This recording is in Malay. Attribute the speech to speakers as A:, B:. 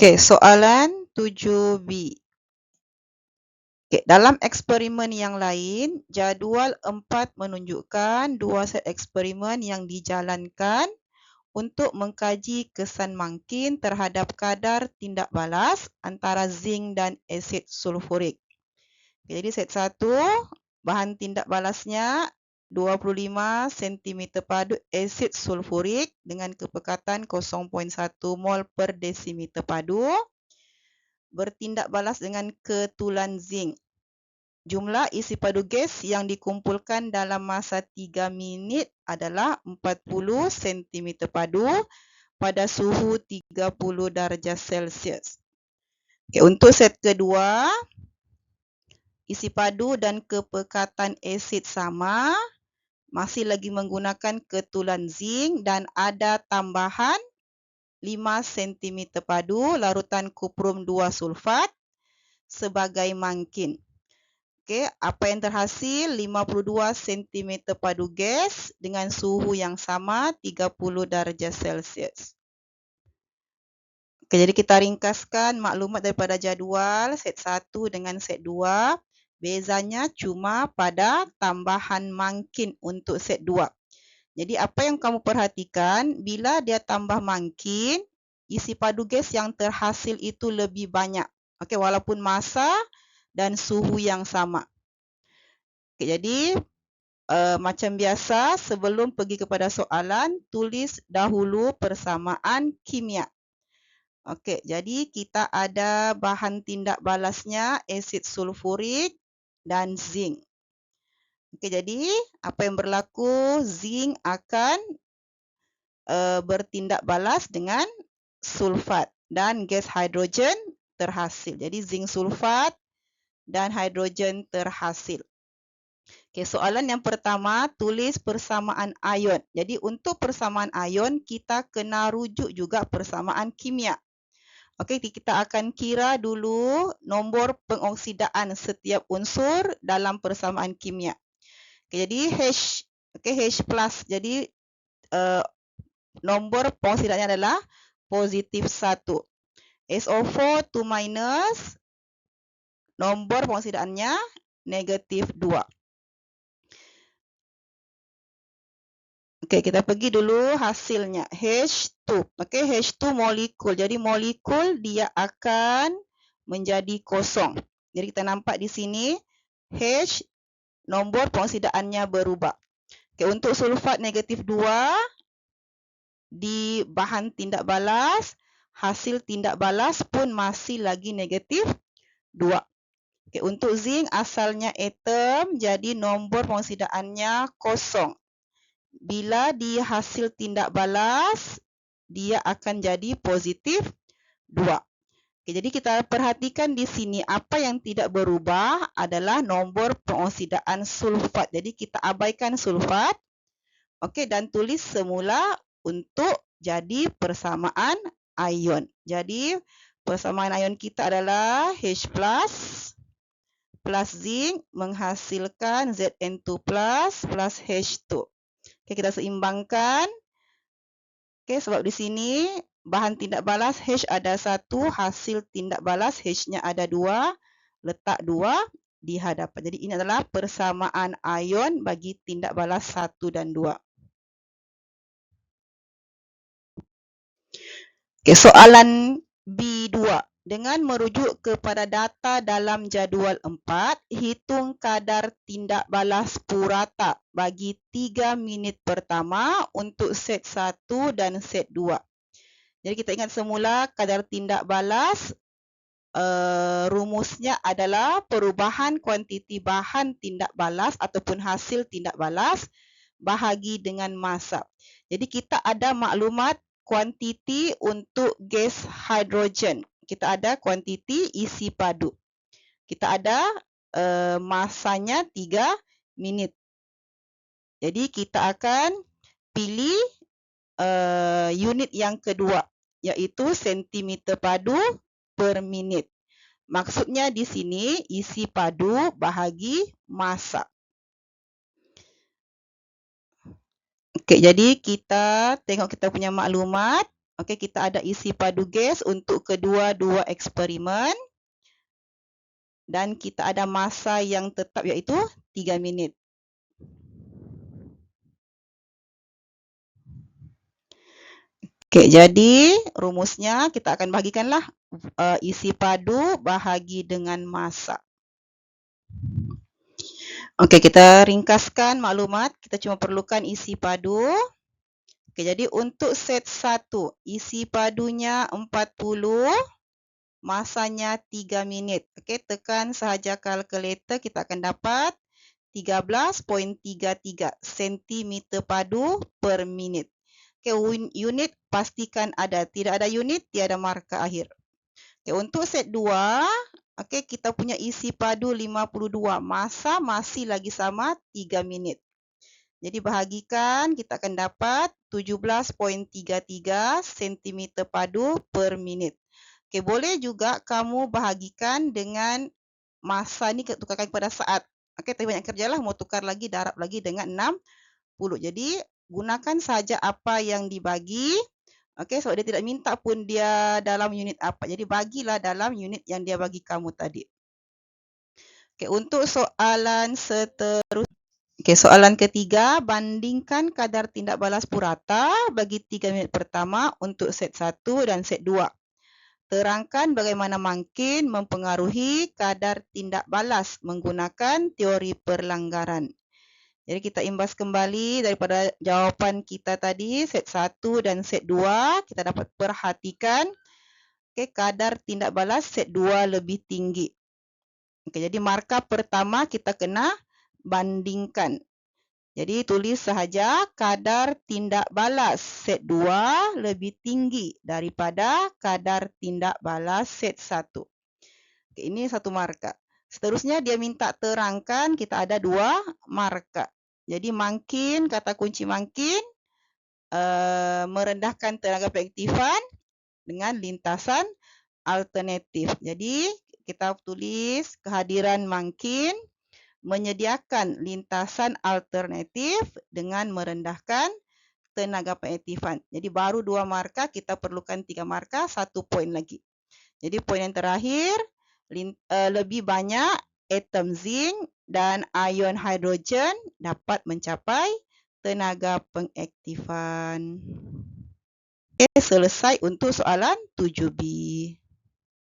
A: Okey, soalan 7B. Okey, dalam eksperimen yang lain, jadual 4 menunjukkan 2 set eksperimen yang dijalankan untuk mengkaji kesan mangkin terhadap kadar tindak balas antara zinc dan asid sulfurik. Okay, jadi set 1, bahan tindak balasnya 25 cm padu asid sulfurik dengan kepekatan 0.1 mol per desimeter padu bertindak balas dengan ketulan zinc. Jumlah isi padu gas yang dikumpulkan dalam masa 3 minit adalah 40 cm padu pada suhu 30 darjah Celsius. Okay, untuk set kedua, isi padu dan kepekatan asid sama, masih lagi menggunakan ketulan zinc dan ada tambahan 5 cm padu larutan kuprum 2 sulfat sebagai mangkin. Okey, apa yang terhasil? 52 cm padu gas dengan suhu yang sama 30 darjah Celsius. Okey, jadi kita ringkaskan maklumat daripada jadual set 1 dengan set 2. Bezanya cuma pada tambahan mangkin untuk set 2. Jadi apa yang kamu perhatikan, bila dia tambah mangkin, isi padu gas yang terhasil itu lebih banyak. Okey, walaupun masa dan suhu yang sama. Okey, jadi macam biasa, sebelum pergi kepada soalan, tulis dahulu persamaan kimia. Okey, jadi kita ada bahan tindak balasnya asid sulfurik dan zinc. Okey, jadi apa yang berlaku? Zinc akan bertindak balas dengan sulfat dan gas hidrogen terhasil. Jadi zinc sulfat dan hidrogen terhasil. Okey, soalan yang pertama, tulis persamaan ion. Jadi untuk persamaan ion, kita kena rujuk juga persamaan kimia. Okey, kita akan kira dulu nombor pengoksidaan setiap unsur dalam persamaan kimia. Okey, jadi H, okey, H+. Jadi nombor pengoksidaannya adalah positif 1. SO4 2 minus, nombor pengoksidaannya negatif 2. Okey, kita pergi dulu hasilnya. H2. Okey, H2 molekul. Jadi molekul dia akan menjadi kosong. Jadi kita nampak di sini H nombor pengoksidaannya berubah. Okey, untuk sulfat negatif 2 di bahan tindak balas, hasil tindak balas pun masih lagi negatif 2. Okey, untuk zinc asalnya atom, jadi nombor pengoksidaannya kosong. Bila di hasil tindak balas, dia akan jadi positif 2. Okay, jadi kita perhatikan di sini apa yang tidak berubah adalah nombor pengoksidaan sulfat. Jadi kita abaikan sulfat. Okey, dan tulis semula untuk jadi persamaan ion. Jadi persamaan ion kita adalah H+ plus zinc menghasilkan Zn2+ plus H2. Okay, kita seimbangkan. Okay, sebab di sini bahan tindak balas H ada 1, hasil tindak balas H-nya ada 2, letak 2 di hadapan. Jadi ini adalah persamaan ion bagi tindak balas 1 dan 2. Okay, soalan B2. Dengan merujuk kepada data dalam jadual 4, hitung kadar tindak balas purata bagi 3 minit pertama untuk set 1 dan set 2. Jadi kita ingat semula kadar tindak balas, rumusnya adalah perubahan kuantiti bahan tindak balas ataupun hasil tindak balas bahagi dengan massa. Jadi kita ada maklumat kuantiti untuk gas hidrogen. Kita ada kuantiti isi padu. Kita ada masanya 3 minit. Jadi kita akan pilih unit yang kedua, iaitu sentimeter padu per minit. Maksudnya di sini isi padu bahagi massa. Okey, jadi kita tengok kita punya maklumat. Okey, kita ada isi padu gas untuk kedua-dua eksperimen. Dan kita ada masa yang tetap iaitu 3 minit. Okey, jadi rumusnya kita akan bahagikanlah isi padu bahagi dengan masa. Okey, kita ringkaskan maklumat. Kita cuma perlukan isi padu. Okey, jadi untuk set 1, isi padunya 40, masanya 3 minit. Okey, tekan sahaja kalkulator, kita akan dapat 13.33 cm padu per minit. Okey, unit pastikan ada. Tidak ada unit, tiada markah akhir. Okey, untuk set 2, okey, kita punya isi padu 52. Masa masih lagi sama 3 minit. Jadi bahagikan, kita akan dapat 17.33 cm padu per minit. Okey, boleh juga kamu bahagikan dengan masa ni tukarkan kepada saat. Okey, tapi banyak kerjalah, mau tukar lagi, darab lagi dengan 60. Jadi gunakan saja apa yang dibagi. Okey, sebab dia tidak minta pun dia dalam unit apa. Jadi bagilah dalam unit yang dia bagi kamu tadi. Okey, untuk soalan seterusnya. Okey, soalan ketiga, bandingkan kadar tindak balas purata bagi 3 minit pertama untuk set 1 dan set 2. Terangkan bagaimana makin mempengaruhi kadar tindak balas menggunakan teori perlanggaran. Jadi kita imbas kembali daripada jawapan kita tadi, set 1 dan set 2, kita dapat perhatikan kadar tindak balas set 2 lebih tinggi. Jadi markah pertama kita kena bandingkan. Jadi tulis sahaja kadar tindak balas set 2 lebih tinggi daripada kadar tindak balas set 1. Ini satu markah. Seterusnya dia minta terangkan, kita ada 2 markah. Jadi makin, kata kunci makin, merendahkan tenaga pengaktifan dengan lintasan alternatif. Jadi kita tulis kehadiran makin menyediakan lintasan alternatif dengan merendahkan tenaga pengaktifan. Jadi baru 2 markah, kita perlukan 3 markah, 1 poin lagi. Jadi poin yang terakhir, lebih banyak atom zinc dan ion hidrogen dapat mencapai tenaga pengaktifan. Selesai untuk soalan 7B.